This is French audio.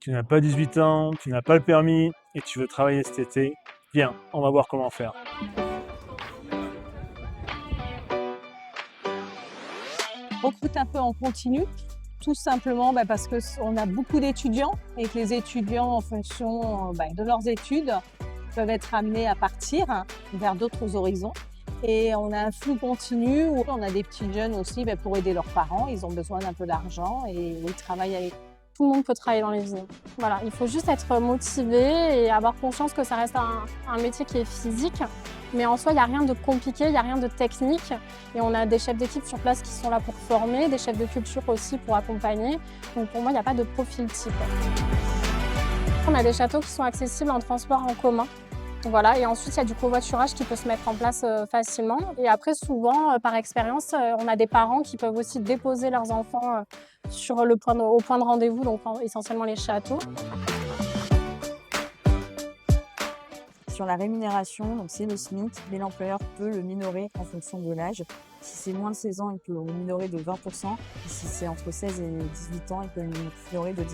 tu n'as pas 18 ans, tu n'as pas le permis et tu veux travailler cet été, viens, on va voir comment faire. Recrute un peu en continu, tout simplement parce qu'on a beaucoup d'étudiants et que les étudiants, en fonction de leurs études, peuvent être amenés à partir vers d'autres horizons. Et on a un flux continu où on a des petits jeunes aussi pour aider leurs parents. Ils ont besoin d'un peu d'argent et ils travaillent avec. Tout le monde peut travailler dans les usines. Voilà, il faut juste être motivé et avoir conscience que ça reste un métier qui est physique. Mais en soi, il n'y a rien de compliqué, il n'y a rien de technique. Et on a des chefs d'équipe sur place qui sont là pour former, des chefs de culture aussi pour accompagner. Donc pour moi, il n'y a pas de profil type. On a des châteaux qui sont accessibles en transport en commun. Voilà, et ensuite, il y a du covoiturage qui peut se mettre en place facilement. Et après, souvent, par expérience, on a des parents qui peuvent aussi déposer leurs enfants au point de rendez-vous, donc essentiellement les châteaux. Sur la rémunération, donc c'est le SMIC, mais l'employeur peut le minorer en fonction de l'âge. Si c'est moins de 16 ans, il peut le minorer de 20%. Et si c'est entre 16 et 18 ans, il peut le minorer de 10%.